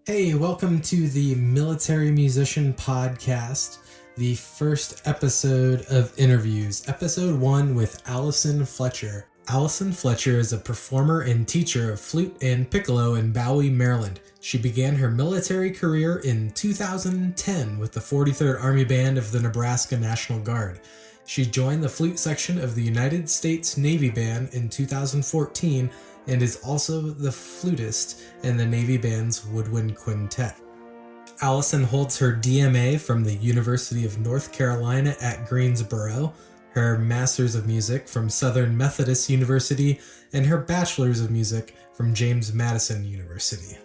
Hey, welcome to the Military Musician Podcast, the first episode of interviews, episode 1 with Allison Fletcher. Allison Fletcher is a performer and teacher of flute and piccolo in Bowie, Maryland. She began her military career in 2010 with the 43rd Army Band of the Nebraska National Guard. She joined the flute section of the United States Navy Band in 2014 and is also the flutist in the Navy Band's Woodwind Quintet. Allison holds her DMA from the University of North Carolina at Greensboro, her Master's of Music from Southern Methodist University, and her Bachelor's of Music from James Madison University.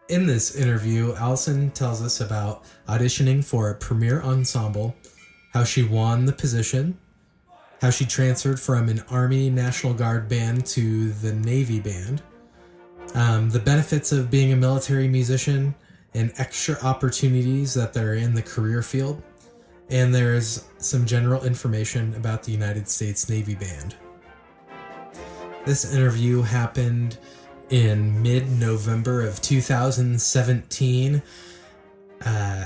In this interview, Allison tells us about auditioning for a premier ensemble, how she won the position, how she transferred from an Army National Guard band to the Navy band, the benefits of being a military musician, and extra opportunities that are in the career field, and there's some general information about the United States Navy Band. This interview happened in mid-November of 2017.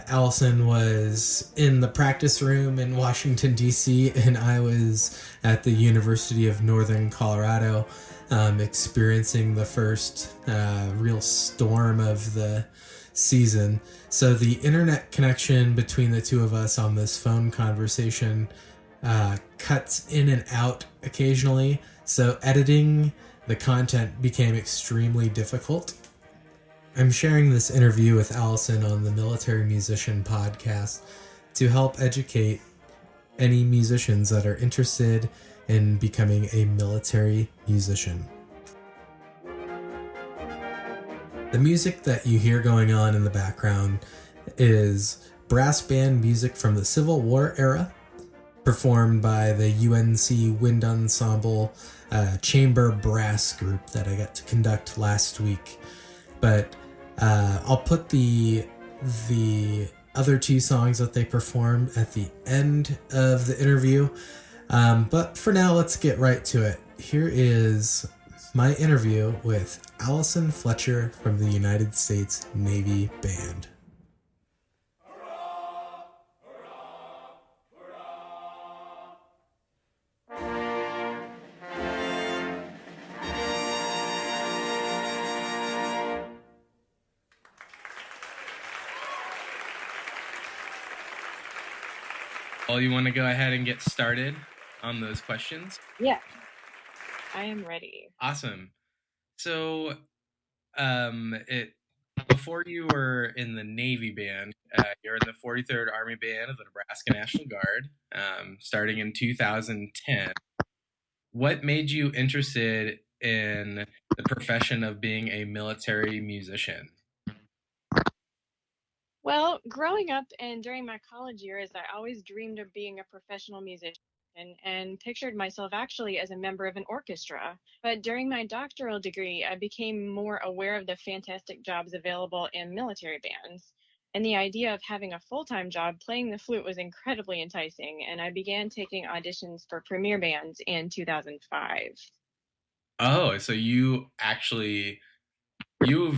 Allison was in the practice room in Washington, D.C., and I was at the University of Northern Colorado, experiencing the first real storm of the season. So the internet connection between the two of us on this phone conversation cuts in and out occasionally, so editing the content became extremely difficult. I'm sharing this interview with Allison on the Military Musician Podcast to help educate any musicians that are interested in becoming a military musician. The music that you hear going on in the background is brass band music from the Civil War era, performed by the UNC Wind Ensemble chamber brass group that I got to conduct last week. But I'll put the other two songs that they performed at the end of the interview. But for now, let's get right to it. Here is my interview with Allison Fletcher from the United States Navy Band. Well, you want to go ahead and get started on those questions? Yeah, I am ready. Awesome. So, before you were in the Navy Band, you're in the 43rd Army Band of the Nebraska National Guard, starting in 2010. What made you interested in the profession of being a military musician? Well, growing up and during my college years, I always dreamed of being a professional musician and pictured myself actually as a member of an orchestra. But during my doctoral degree, I became more aware of the fantastic jobs available in military bands. And the idea of having a full-time job playing the flute was incredibly enticing, and I began taking auditions for premier bands in 2005. Oh, so you've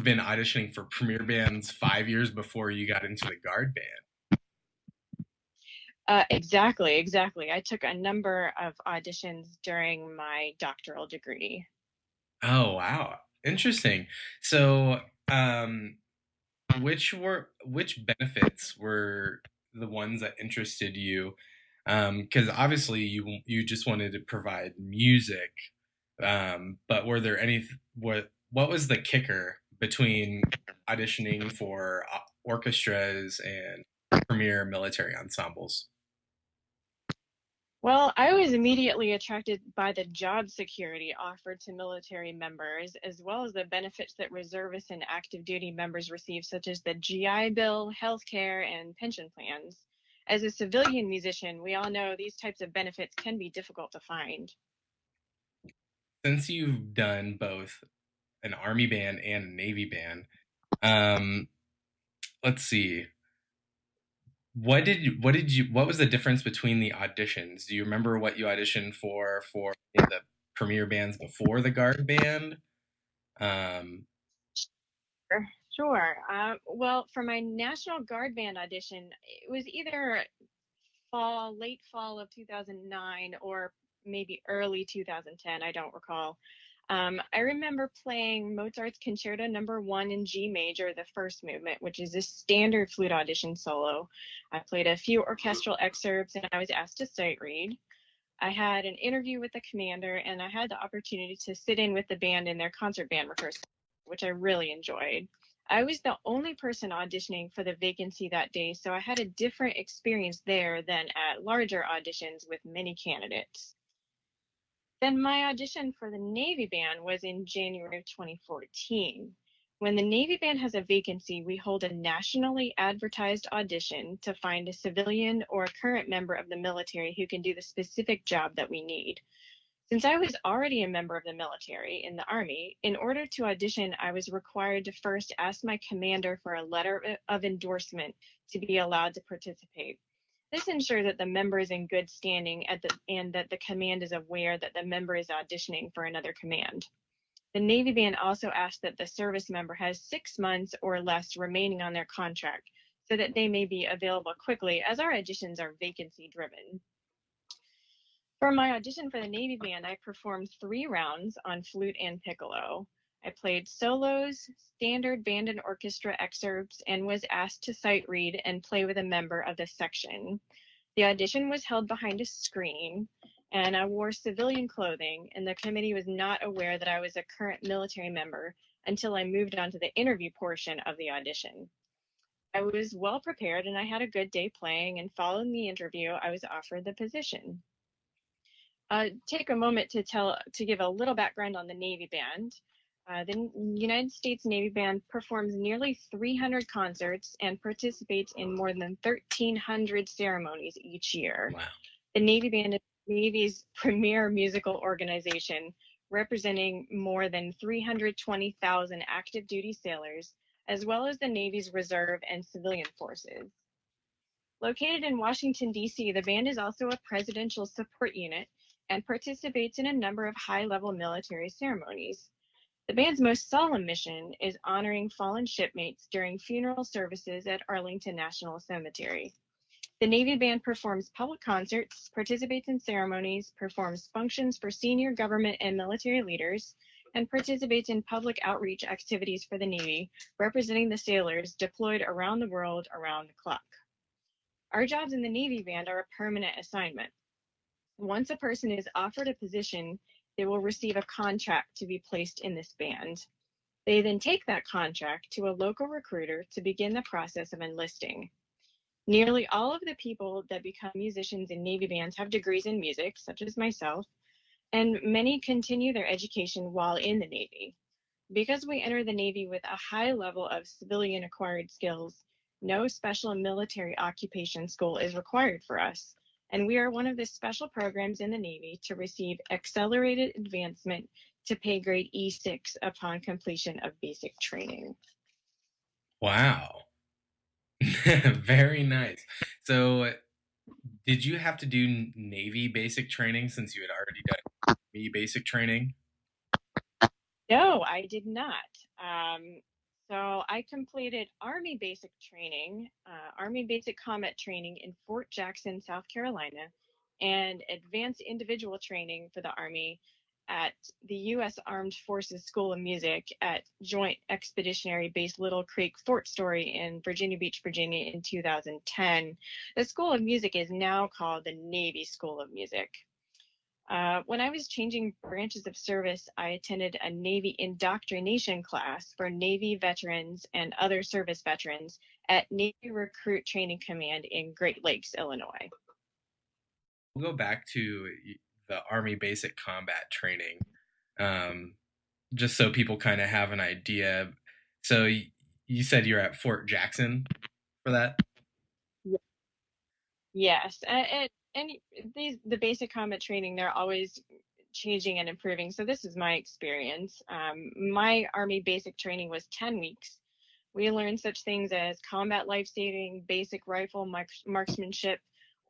been auditioning for premier bands 5 years before you got into the Guard Band. Exactly. I took a number of auditions during my doctoral degree. Oh, wow. Interesting. So, which benefits were the ones that interested you? Because obviously you just wanted to provide music, but were there what was the kicker between auditioning for orchestras and premier military ensembles? Well, I was immediately attracted by the job security offered to military members, as well as the benefits that reservists and active duty members receive, such as the GI Bill, healthcare, and pension plans. As a civilian musician, we all know these types of benefits can be difficult to find. Since you've done both an army band and a navy band, um, let's see. What was the difference between the auditions? Do you remember what you auditioned for in the premier bands before the guard band? Um, Sure. Sure. Well, for my National Guard band audition, it was either late fall of 2009 or maybe early 2010. I don't recall. I remember playing Mozart's Concerto Number 1 in G major, the first movement, which is a standard flute audition solo. I played a few orchestral excerpts and I was asked to sight read. I had an interview with the commander and I had the opportunity to sit in with the band in their concert band rehearsal, which I really enjoyed. I was the only person auditioning for the vacancy that day, so I had a different experience there than at larger auditions with many candidates. Then my audition for the Navy band was in January of 2014. When the Navy band has a vacancy, we hold a nationally advertised audition to find a civilian or a current member of the military who can do the specific job that we need. Since I was already a member of the military in the Army, in order to audition, I was required to first ask my commander for a letter of endorsement to be allowed to participate. This ensures that the member is in good standing and that the command is aware that the member is auditioning for another command. The Navy band also asks that the service member has 6 months or less remaining on their contract so that they may be available quickly, as our auditions are vacancy driven. For my audition for the Navy band, I performed 3 rounds on flute and piccolo. I played solos, standard band and orchestra excerpts, and was asked to sight read and play with a member of the section. The audition was held behind a screen, and I wore civilian clothing, and the committee was not aware that I was a current military member until I moved on to the interview portion of the audition. I was well prepared and I had a good day playing, and following the interview, I was offered the position. Take a moment to give a little background on the Navy band. The United States Navy band performs nearly 300 concerts and participates in more than 1,300 ceremonies each year. Wow. The Navy band is the Navy's premier musical organization, representing more than 320,000 active duty sailors, as well as the Navy's reserve and civilian forces. Located in Washington, D.C., the band is also a presidential support unit and participates in a number of high-level military ceremonies. The band's most solemn mission is honoring fallen shipmates during funeral services at Arlington National Cemetery. The Navy band performs public concerts, participates in ceremonies, performs functions for senior government and military leaders, and participates in public outreach activities for the Navy, representing the sailors deployed around the world around the clock. Our jobs in the Navy band are a permanent assignment. Once a person is offered a position, they will receive a contract to be placed in this band. They then take that contract to a local recruiter to begin the process of enlisting. Nearly all of the people that become musicians in Navy bands have degrees in music, such as myself, and many continue their education while in the Navy. Because we enter the Navy with a high level of civilian acquired skills, no special military occupation school is required for us, and we are one of the special programs in the Navy to receive accelerated advancement to pay grade E6 upon completion of basic training. Wow. Very nice. So, did you have to do Navy basic training since you had already done Army basic training? No, I did not. So I completed Army basic training, Army basic combat training in Fort Jackson, South Carolina, and advanced individual training for the Army at the U.S. Armed Forces School of Music at Joint Expeditionary Base Little Creek Fort Story in Virginia Beach, Virginia in 2010. The School of Music is now called the Navy School of Music. When I was changing branches of service, I attended a Navy indoctrination class for Navy veterans and other service veterans at Navy Recruit Training Command in Great Lakes, Illinois. We'll go back to the Army basic combat training, just so people kind of have an idea. So, you said you're at Fort Jackson for that? Yes, and the basic combat training, they're always changing and improving. So this is my experience. My Army basic training was 10 weeks. We learned such things as combat life-saving, basic rifle marksmanship,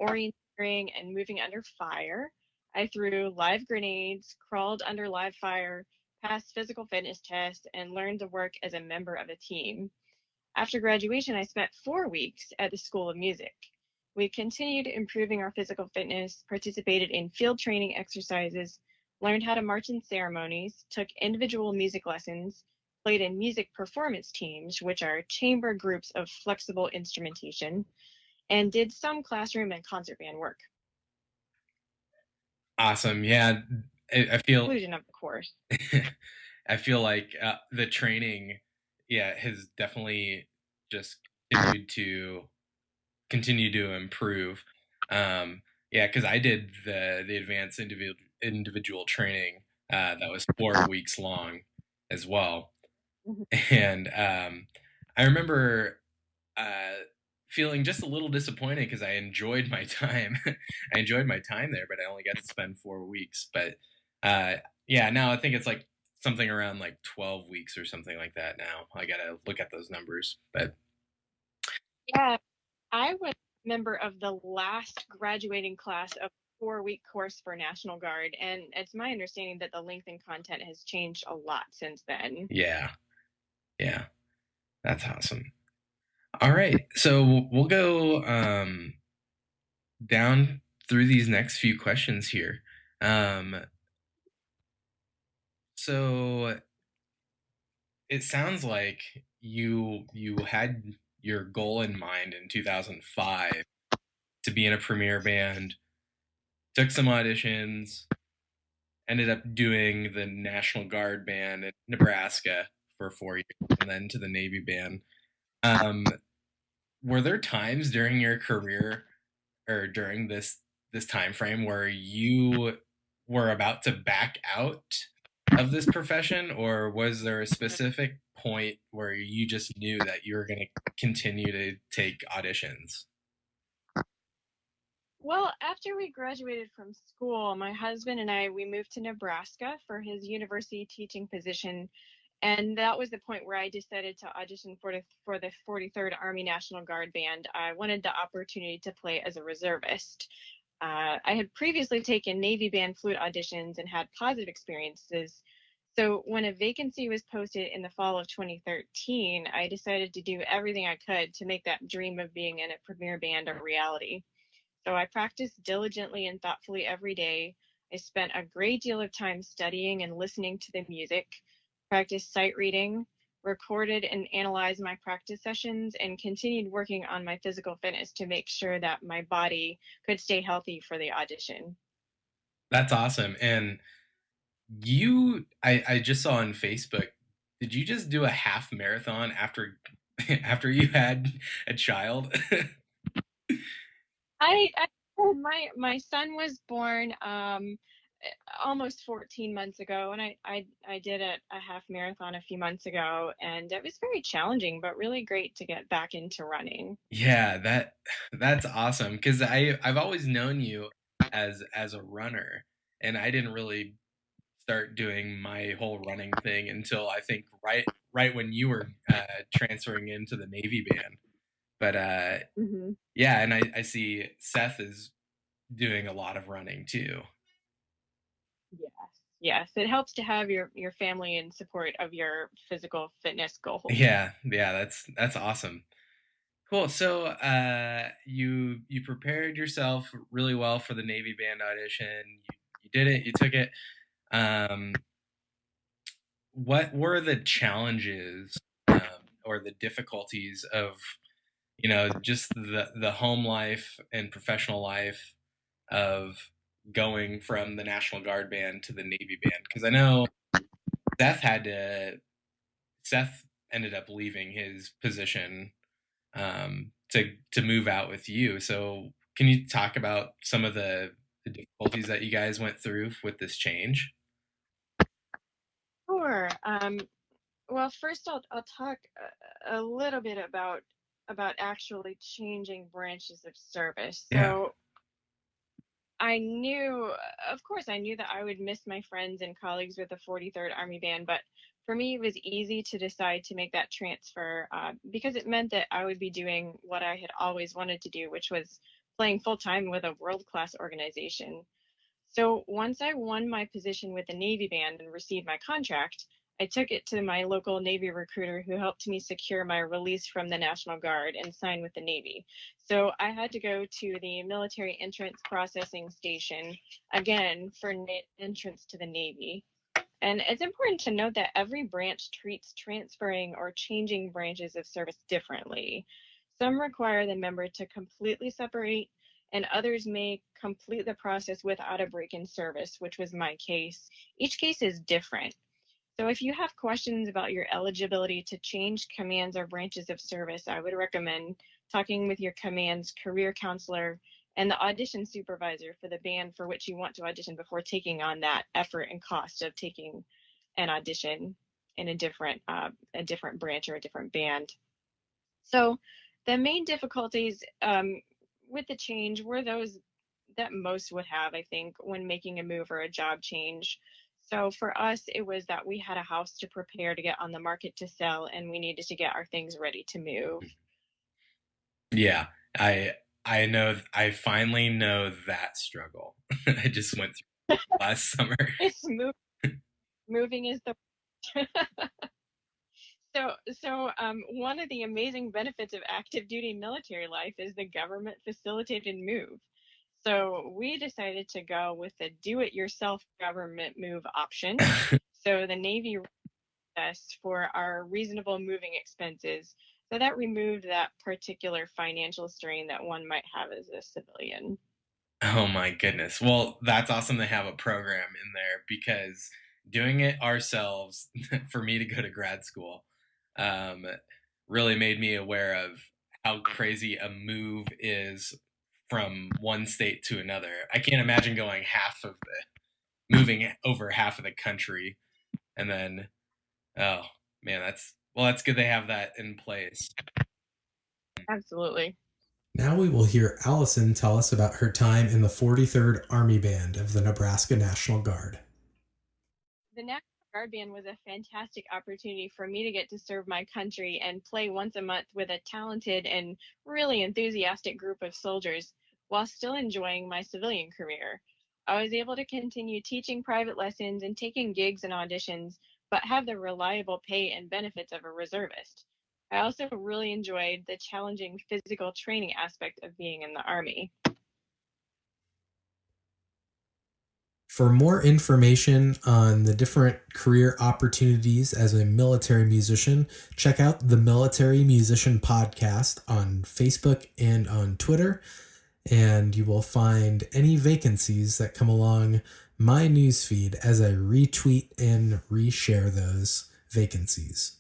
orienteering, and moving under fire. I threw live grenades, crawled under live fire, passed physical fitness tests, and learned to work as a member of a team. After graduation, I spent 4 weeks at the School of Music. We continued improving our physical fitness, participated in field training exercises, learned how to march in ceremonies, took individual music lessons, played in music performance teams, which are chamber groups of flexible instrumentation, and did some classroom and concert band work. Awesome. Yeah, I feel Conclusion of the course. I feel like the training, yeah, has definitely just continue to improve. Yeah, because I did the advanced individual training that was 4 weeks long as well, Mhm. and I remember uh, feeling just a little disappointed because I enjoyed my time. I enjoyed my time there, but I only got to spend 4 weeks. But uh, yeah, now I think it's like something around like 12 weeks or something like that. Now I gotta look at those numbers, but Yeah, I was a member of the last graduating class of 4 week course for National Guard, and it's my understanding that the length and content has changed a lot since then. yeah, yeah, that's awesome. All right, so we'll go down through these next few questions here. Um, so it sounds like you had your goal in mind in 2005 to be in a premier band, took some auditions, ended up doing the National Guard band in Nebraska for 4 years, and then to the Navy band. Um, were there times during your career or during this time frame where you were about to back out of this profession, or was there a specific point where you just knew that you were going to continue to take auditions? Well, after we graduated from school, my husband and I we moved to Nebraska for his university teaching position, and that was the point where I decided to audition for the 43rd Army National Guard Band. I wanted the opportunity to play as a reservist. I had previously taken Navy band flute auditions and had positive experiences. So when a vacancy was posted in the fall of 2013, I decided to do everything I could to make that dream of being in a premier band a reality. So I practiced diligently and thoughtfully every day. I spent a great deal of time studying and listening to the music, practiced sight reading, recorded and analyzed my practice sessions, and continued working on my physical fitness to make sure that my body could stay healthy for the audition. That's awesome. And I just saw on Facebook, did you just do a half marathon after after you had a child? I my son was born almost 14 months ago, and I did a half marathon a few months ago, and it was very challenging but really great to get back into running. Yeah, that's awesome because I've always known you as a runner, and I didn't really start doing my whole running thing until I think right when you were transferring into the Navy band. But Hmm. yeah, and I see Seth is doing a lot of running too. Yes, yes, it helps to have your family in support of your physical fitness goals. Yeah, that's awesome. Cool. So you prepared yourself really well for the Navy band audition. You did it. You took it. Um, what were the challenges or the difficulties of just the home life and professional life of going from the National Guard band to the Navy band? Because I know Seth had to. Seth ended up leaving his position to move out with you. So can you talk about some of the difficulties that you guys went through with this change? Sure. Well, first I'll talk a little bit about actually changing branches of service. Yeah. So I knew, of course, I knew that I would miss my friends and colleagues with the 43rd Army Band, but for me, it was easy to decide to make that transfer because it meant that I would be doing what I had always wanted to do, which was playing full time with a world class organization. So once I won my position with the Navy Band and received my contract, I took it to my local Navy recruiter who helped me secure my release from the National Guard and sign with the Navy. So I had to go to the military entrance processing station again for entrance to the Navy. And it's important to note that every branch treats transferring or changing branches of service differently. Some require the member to completely separate, and others may complete the process without a break in service, which was my case. Each case is different. So if you have questions about your eligibility to change commands or branches of service, I would recommend talking with your command's career counselor and the audition supervisor for the band for which you want to audition before taking on that effort and cost of taking an audition in a different branch or a different band. So the main difficulties with the change were those that most would have, I think, when making a move or a job change. So for us, it was that we had a house to prepare to get on the market to sell, and we needed to get our things ready to move. Yeah, I I know I finally know that struggle. I just went through it last summer. It's moving is the one of the amazing benefits of active duty military life is the government facilitated move. So we decided to go with the do-it-yourself government move option. So the Navy us for our reasonable moving expenses. So that removed that particular financial strain that one might have as a civilian. Oh my goodness. Well, that's awesome to have a program in there because doing it ourselves for me to go to grad school um, really made me aware of how crazy a move is from one state to another. I can't imagine going moving over half of the country and then, oh man, that's good they have that in place. Absolutely. Now we will hear Allison tell us about her time in the 43rd Army Band of the Nebraska National Guard. The National Guard Band was a fantastic opportunity for me to get to serve my country and play once a month with a talented and really enthusiastic group of soldiers while still enjoying my civilian career. I was able to continue teaching private lessons and taking gigs and auditions, but have the reliable pay and benefits of a reservist. I also really enjoyed the challenging physical training aspect of being in the Army. For more information on the different career opportunities as a military musician, check out the Military Musician Podcast on Facebook and on Twitter, and you will find any vacancies that come along my newsfeed as I retweet and reshare those vacancies.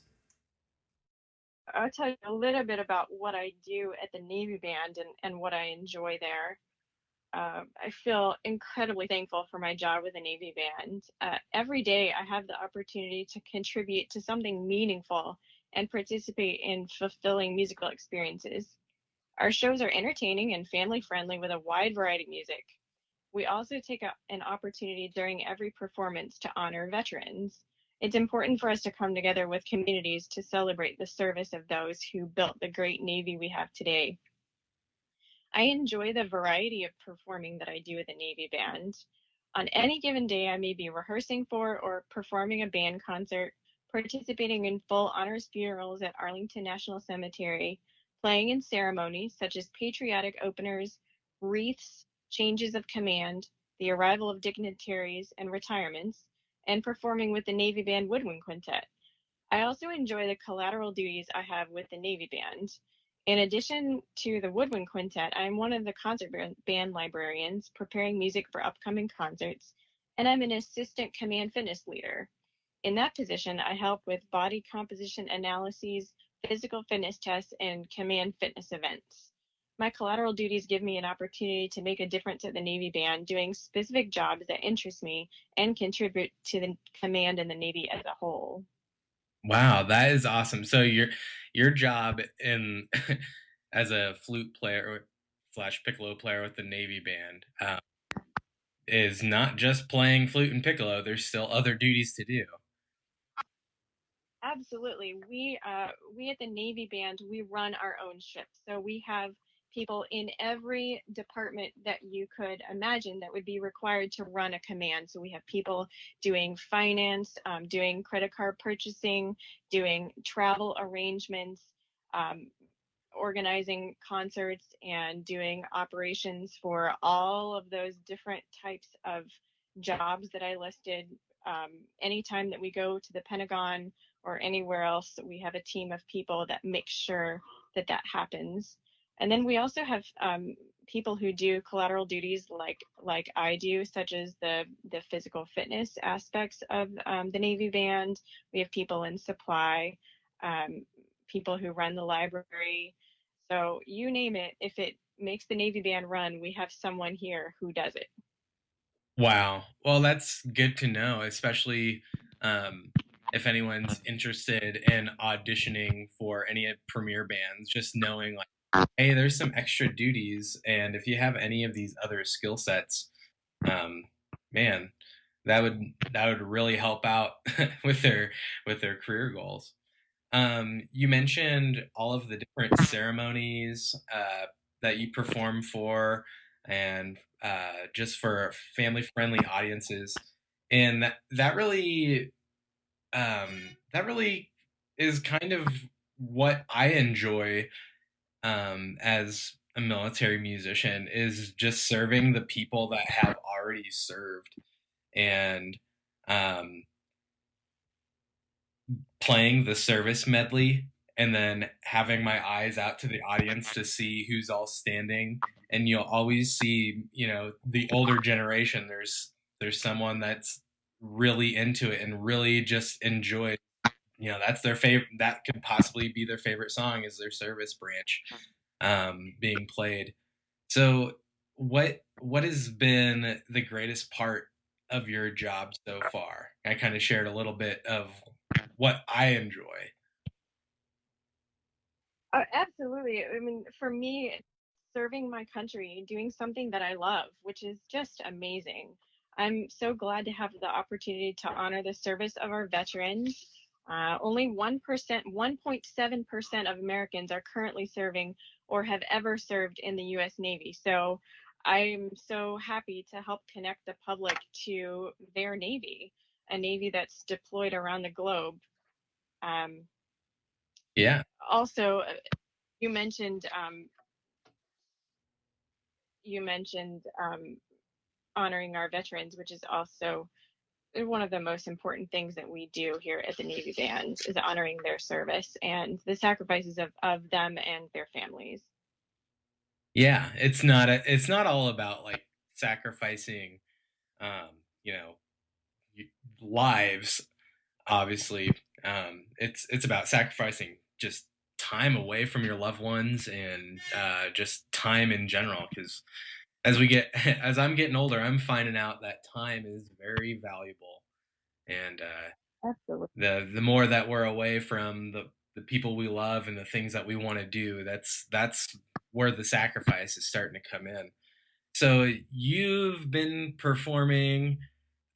I'll tell you a little bit about what I do at the Navy Band and what I enjoy there. I feel incredibly thankful for my job with the Navy Band. Every day, I have the opportunity to contribute to something meaningful and participate in fulfilling musical experiences. Our shows are entertaining and family friendly with a wide variety of music. We also take an opportunity during every performance to honor veterans. It's important for us to come together with communities to celebrate the service of those who built the great Navy we have today. I enjoy the variety of performing that I do with the Navy Band. On any given day, I may be rehearsing for or performing a band concert, participating in full honors funerals at Arlington National Cemetery, playing in ceremonies such as patriotic openers, wreaths, changes of command, the arrival of dignitaries, and retirements, and performing with the Navy Band Woodwind Quintet. I also enjoy the collateral duties I have with the Navy Band. In addition to the Woodwind Quintet, I'm one of the concert band librarians preparing music for upcoming concerts, and I'm an assistant command fitness leader. In that position, I help with body composition analyses, physical fitness tests, and command fitness events. My collateral duties give me an opportunity to make a difference at the Navy Band, doing specific jobs that interest me and contribute to the command and the Navy as a whole. Wow, that is awesome. So your job in as a flute player slash piccolo player with the Navy Band is not just playing flute and piccolo. There's still other duties to do. Absolutely. We at the Navy Band, we run our own ship. So we have people in every department that you could imagine that would be required to run a command. So we have people doing finance, doing credit card purchasing, doing travel arrangements, um, organizing concerts, and doing operations for all of those different types of jobs that I listed. Anytime that we go to the Pentagon or anywhere else, we have a team of people that make sure that that happens. And then we also have people who do collateral duties like I do, such as the physical fitness aspects of the Navy Band. We have people in supply, um, people who run the library. So you name it, if it makes the Navy Band run, we have someone here who does it. Wow. Well, that's good to know, especially if anyone's interested in auditioning for any premier bands, just knowing like, hey, there's some extra duties, and if you have any of these other skill sets, um, man, that would really help out with their career goals. You mentioned all of the different ceremonies that you perform for, and just for family-friendly audiences, and that really is kind of what I enjoy as a military musician, is just serving the people that have already served, and um, playing the service medley, and then having my eyes out to the audience to see who's all standing. And you'll always see, the older generation, there's someone that's really into it and really just enjoy, that's their favorite, that could possibly be their favorite song, is their service branch being played. So what has been the greatest part of your job so far? I kind of shared a little bit of what I enjoy. Absolutely. I mean, for me, serving my country, doing something that I love, which is just amazing. I'm so glad to have the opportunity to honor the service of our veterans. Only 1%, 1.7% of Americans are currently serving or have ever served in the U.S. Navy. So I'm so happy to help connect the public to their Navy, a Navy that's deployed around the globe. Um, Yeah. Also, you mentioned you mentioned honoring our veterans, which is also one of the most important things that we do here at the Navy Band, is honoring their service and the sacrifices of them and their families. Yeah, it's not all about like sacrificing um, you know, lives, obviously. It's about sacrificing just time away from your loved ones, and just time in general, because as I'm getting older, I'm finding out that time is very valuable, and Absolutely. the more that we're away from the people we love and the things that we want to do, that's where the sacrifice is starting to come in. So you've been performing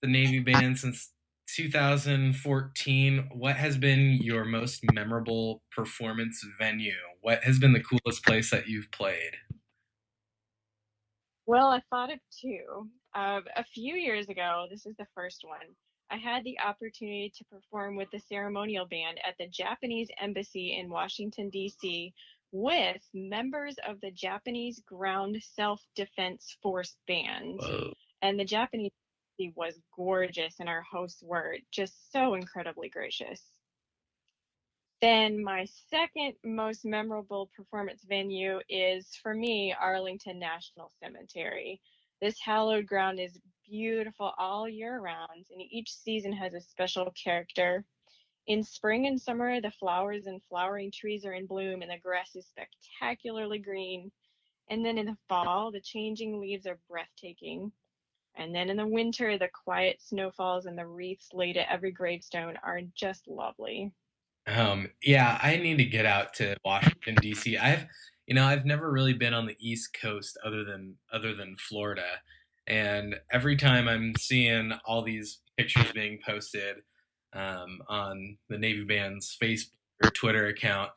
the Navy Band since 2014. What has been your most memorable performance venue? What has been the coolest place that you've played? Well, I thought of two. A few years ago, this is the first one. I had the opportunity to perform with the ceremonial band at the Japanese embassy in Washington, D.C., with members of the Japanese Ground Self Defense Force Band. Whoa. And the Japanese embassy was gorgeous, and our hosts were just so incredibly gracious. Then my second most memorable performance venue is, for me, Arlington National Cemetery. This hallowed ground is beautiful all year round, and each season has a special character. In spring and summer, the flowers and flowering trees are in bloom, and the grass is spectacularly green. And then in the fall, the changing leaves are breathtaking. And then in the winter, the quiet snowfalls and the wreaths laid at every gravestone are just lovely. Yeah, I need to get out to Washington D.C. I've never really been on the East Coast other than Florida, and every time I'm seeing all these pictures being posted on the Navy Band's Facebook or Twitter account,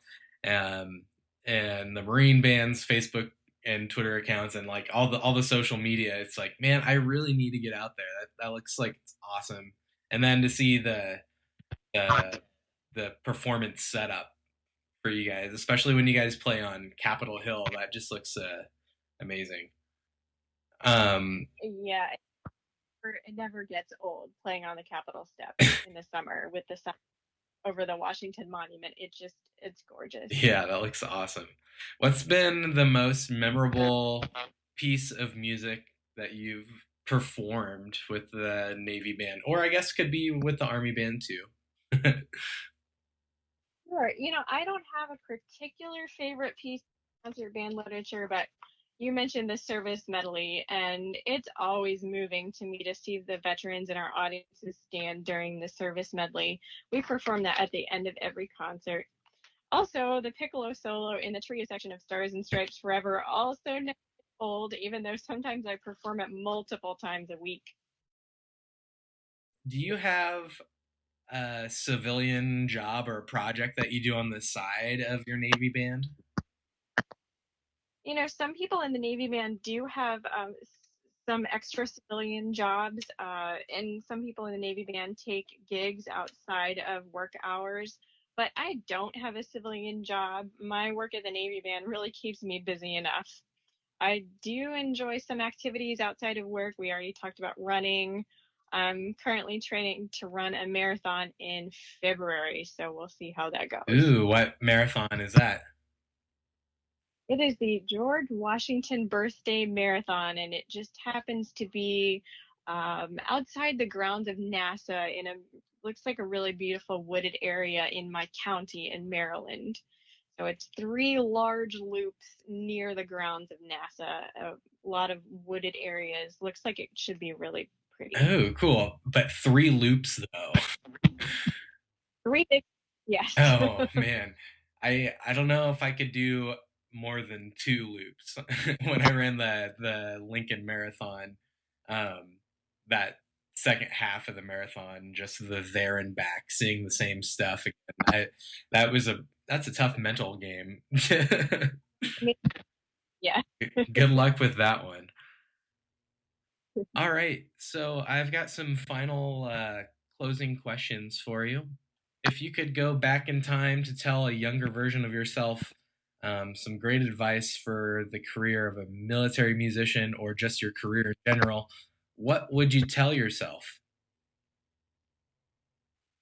um, and the Marine Band's Facebook and Twitter accounts and like all the social media. It's like, man, I really need to get out there. That looks like it's awesome. And then to see the the performance setup for you guys, especially when you guys play on Capitol Hill, that just looks amazing. Um, Yeah, it never gets old playing on the Capitol steps in the summer with the sun over the Washington Monument. It's gorgeous. yeah, that looks awesome. What's been the most memorable piece of music that you've performed with the Navy band, or I guess could be with the Army band too? Sure. I don't have a particular favorite piece of concert band literature, but you mentioned the service medley, and it's always moving to me to see the veterans in our audiences stand during the service medley. We perform that at the end of every concert. Also, the piccolo solo in the trio section of Stars and Stripes Forever also never gets old, even though sometimes I perform it multiple times a week. Do you have a civilian job or a project that you do on the side of your Navy band? Some people in the Navy band do have some extra civilian jobs, and some people in the Navy band take gigs outside of work hours. But I don't have a civilian job. My work at the Navy band really keeps me busy enough. I do enjoy some activities outside of work. We already talked about running. I'm currently training to run a marathon in February, so we'll see how that goes. Ooh, what marathon is that? It is the George Washington Birthday Marathon, and it just happens to be outside the grounds of NASA in a looks like a really beautiful wooded area in my county in Maryland. So it's three large loops near the grounds of NASA, a lot of wooded areas. Looks like it should be really pretty. Oh, cool. But three loops though. Three big, yes. Oh man, I don't know if I could do more than two loops. When I ran the Lincoln Marathon, um, that second half of the marathon, just the there and back, seeing the same stuff again. That's a tough mental game. Yeah. Good luck with that one. All right, so I've got some final closing questions for you. If you could go back in time to tell a younger version of yourself some great advice for the career of a military musician or just your career in general, what would you tell yourself?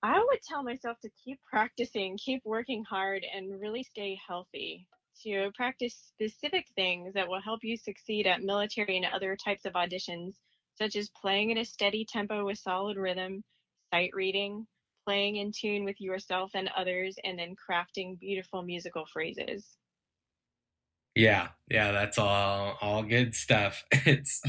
I would tell myself to keep practicing, keep working hard, and really stay healthy. To practice specific things that will help you succeed at military and other types of auditions, such as playing at a steady tempo with solid rhythm, sight reading, playing in tune with yourself and others, and then crafting beautiful musical phrases. Yeah, yeah, that's all good stuff. It's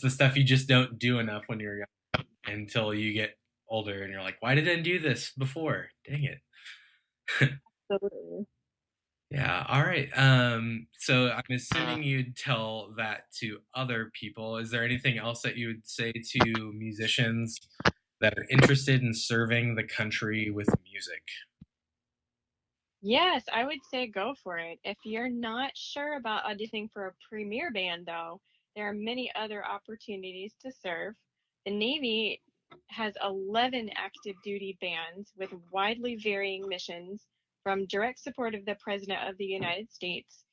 the stuff you just don't do enough when you're young until you get older and you're like, why didn't I do this before? Dang it. Absolutely. Yeah, all right. So I'm assuming you'd tell that to other people. Is there anything else that you would say to musicians that are interested in serving the country with music? Yes, I would say go for it. If you're not sure about auditioning for a premier band, though, there are many other opportunities to serve. The Navy has 11 active duty bands with widely varying missions, from direct support of the President of the United States,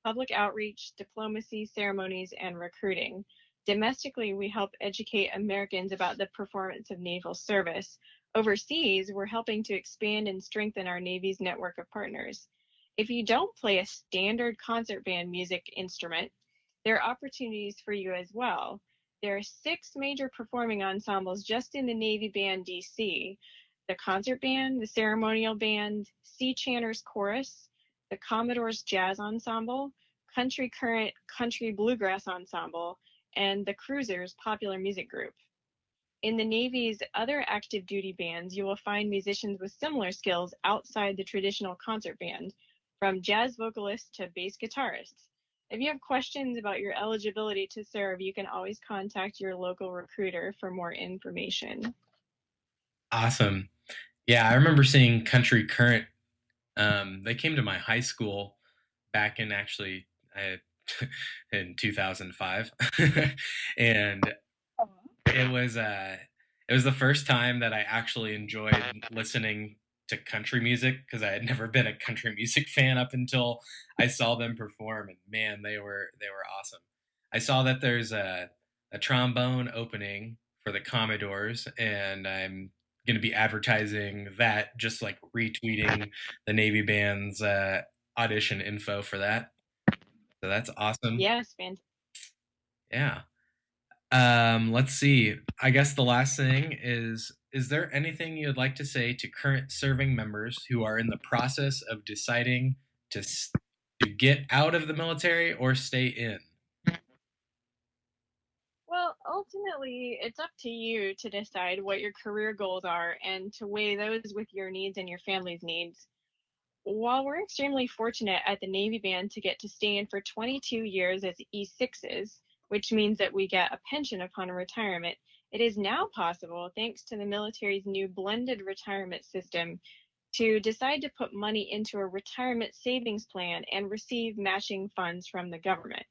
public outreach, diplomacy, ceremonies, and recruiting. Domestically, we help educate Americans about the performance of naval service. Overseas, we're helping to expand and strengthen our Navy's network of partners. If you don't play a standard concert band music instrument, there are opportunities for you as well. There are six major performing ensembles just in the Navy Band DC: the concert band, the ceremonial band, Sea Chanters Chorus, the Commodore's Jazz Ensemble, Country Current Country Bluegrass Ensemble, and the Cruisers Popular Music Group. In the Navy's other active duty bands, you will find musicians with similar skills outside the traditional concert band, from jazz vocalists to bass guitarists. If you have questions about your eligibility to serve, you can always contact your local recruiter for more information. Awesome. Yeah, I remember seeing Country Current. They came to my high school back in actually in 2005. And it was the first time that I actually enjoyed listening to country music, because I had never been a country music fan up until I saw them perform, and man, they were awesome. I saw that there's a trombone opening for the Commodores, and I'm going to be advertising that, just like retweeting the Navy band's audition info for that. So that's awesome. Yes, fantastic. Yeah. Let's see. I guess the last thing is there anything you'd like to say to current serving members who are in the process of deciding to get out of the military or stay in? Well, ultimately, it's up to you to decide what your career goals are and to weigh those with your needs and your family's needs. While we're extremely fortunate at the Navy Band to get to stay in for 22 years as E6s, which means that we get a pension upon retirement, it is now possible, thanks to the military's new blended retirement system, to decide to put money into a retirement savings plan and receive matching funds from the government.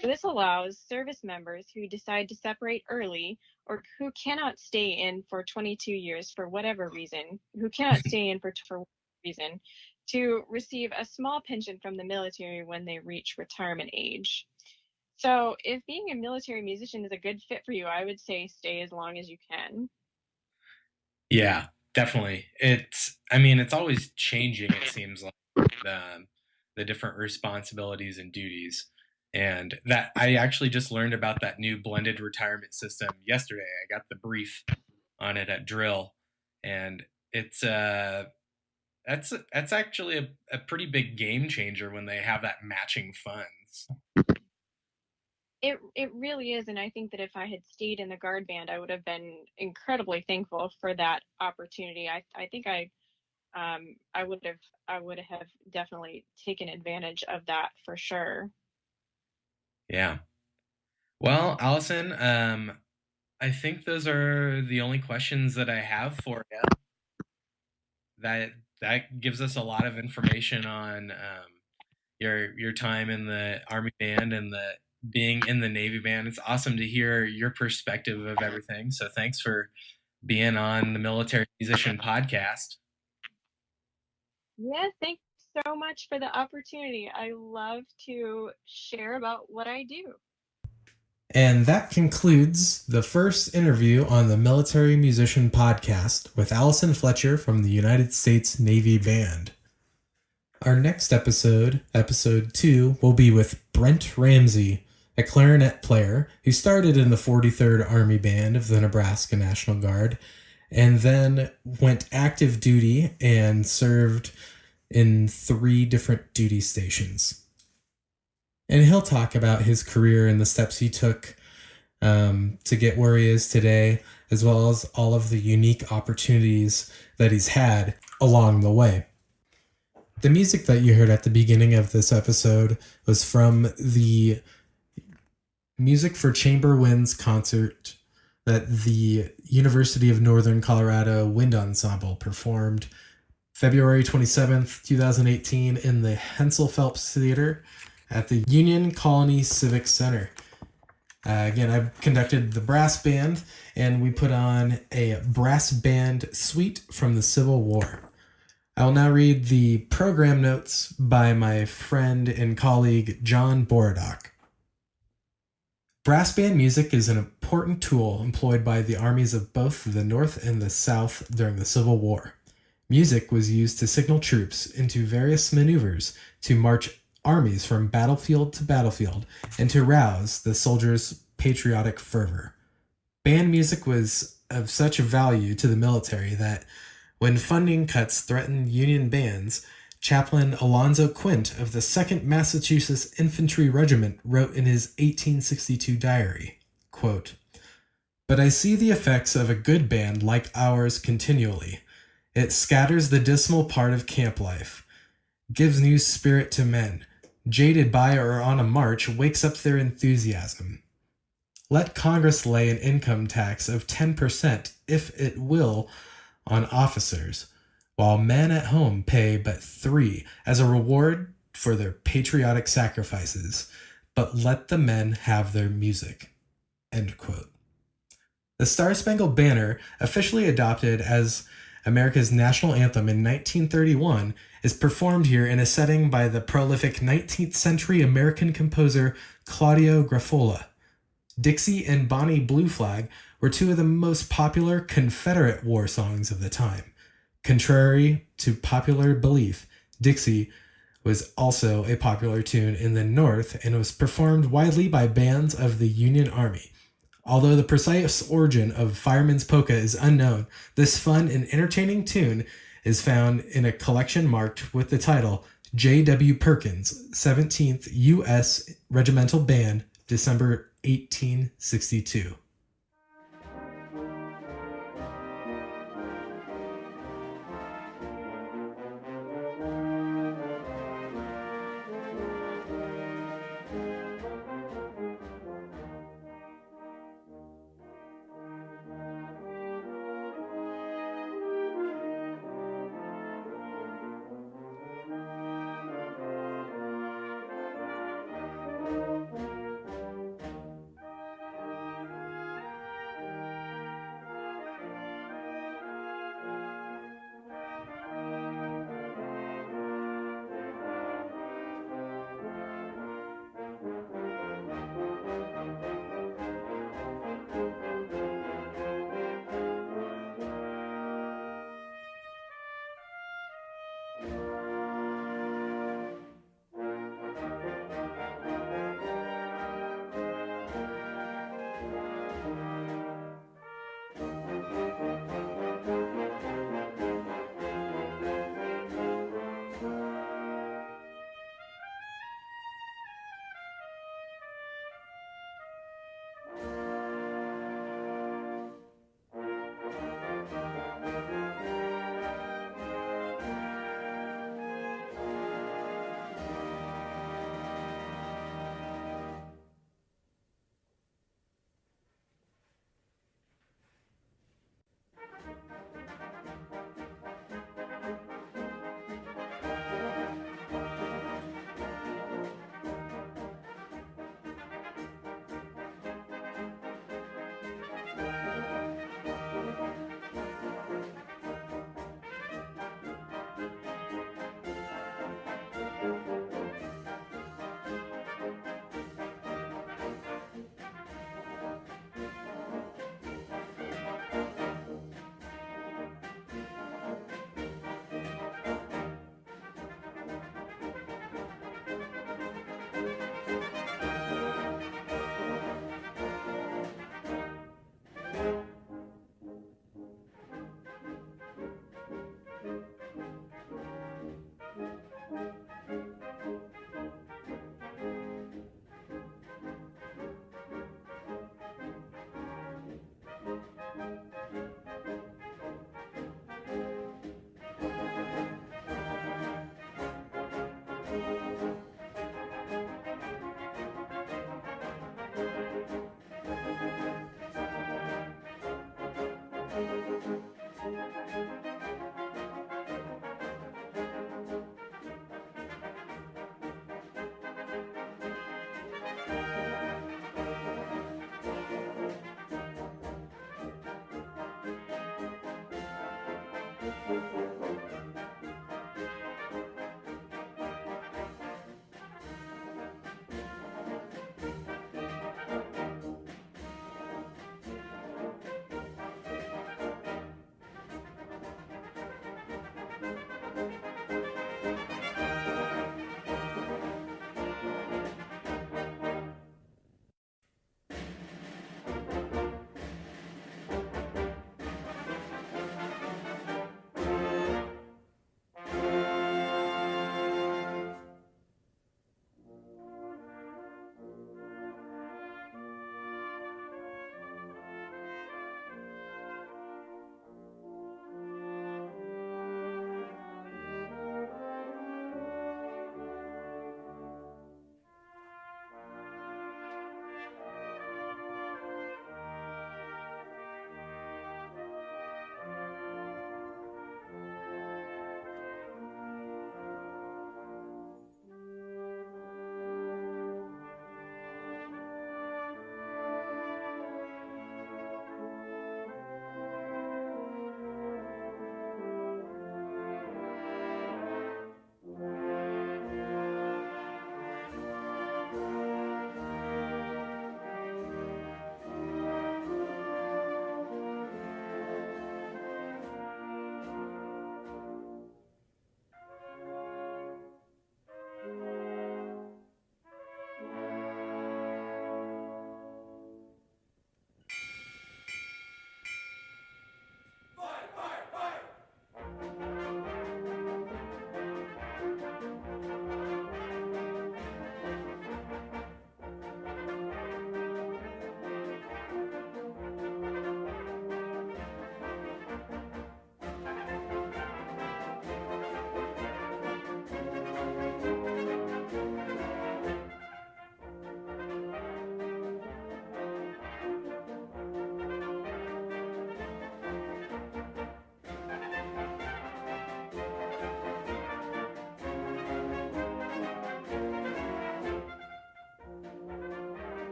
So this allows service members who decide to separate early or who cannot stay in for 22 years for whatever reason, reason, to receive a small pension from the military when they reach retirement age. So if being a military musician is a good fit for you, I would say stay as long as you can. Yeah, definitely. I mean, it's always changing, it seems like, the different responsibilities and duties. And that I actually just learned about that new blended retirement system yesterday. I got the brief on it at drill, and it's that's actually a pretty big game changer when they have that matching funds. It really is, and I think that if I had stayed in the guard band, I would have been incredibly thankful for that opportunity. I think I would have definitely taken advantage of that for sure. Yeah. Well, Allison, I think those are the only questions that I have for you. That gives us a lot of information on your time in the Army band and the being in the Navy band. It's awesome to hear your perspective of everything. So thanks for being on the Military Musician Podcast. Yeah, thanks so much for the opportunity. I love to share about what I do. And that concludes the first interview on the Military Musician Podcast with Allison Fletcher from the United States Navy Band. Our next episode, episode 2, will be with Brent Ramsey, a clarinet player who started in the 43rd Army Band of the Nebraska National Guard and then went active duty and served in 3 different duty stations. And he'll talk about his career and the steps he took to get where he is today, as well as all of the unique opportunities that he's had along the way. The music that you heard at the beginning of this episode was from the Music for Chamber Winds concert that the University of Northern Colorado Wind Ensemble performed February 27th, 2018 in the Hensel Phelps Theater at the Union Colony Civic Center. Again, I conducted the brass band, and we put on a brass band suite from the Civil War. I will now read the program notes by my friend and colleague John Borodock. Brass band music is an important tool employed by the armies of both the North and the South during the Civil War. Music was used to signal troops into various maneuvers to march armies from battlefield to battlefield and to rouse the soldiers' patriotic fervor. Band music was of such value to the military that when funding cuts threatened Union bands, Chaplain Alonzo Quint of the 2nd Massachusetts Infantry Regiment wrote in his 1862 diary, quote, "But I see the effects of a good band like ours continually. It scatters the dismal part of camp life, gives new spirit to men, jaded by or on a march, wakes up their enthusiasm. Let Congress lay an income tax of 10%, if it will, on officers, while men at home pay but 3 as a reward for their patriotic sacrifices. but let the men have their music. End quote. The Star-Spangled Banner, officially adopted as America's national anthem in 1931, is performed here in a setting by the prolific 19th century American composer Claudio Graffola. Dixie and Bonnie Blue Flag were two of the most popular Confederate war songs of the time. Contrary to popular belief, Dixie was also a popular tune in the North and was performed widely by bands of the Union Army. Although the precise origin of Fireman's Polka is unknown, this fun and entertaining tune is found in a collection marked with the title J.W. Perkins, 17th U.S. Regimental Band, December 1862.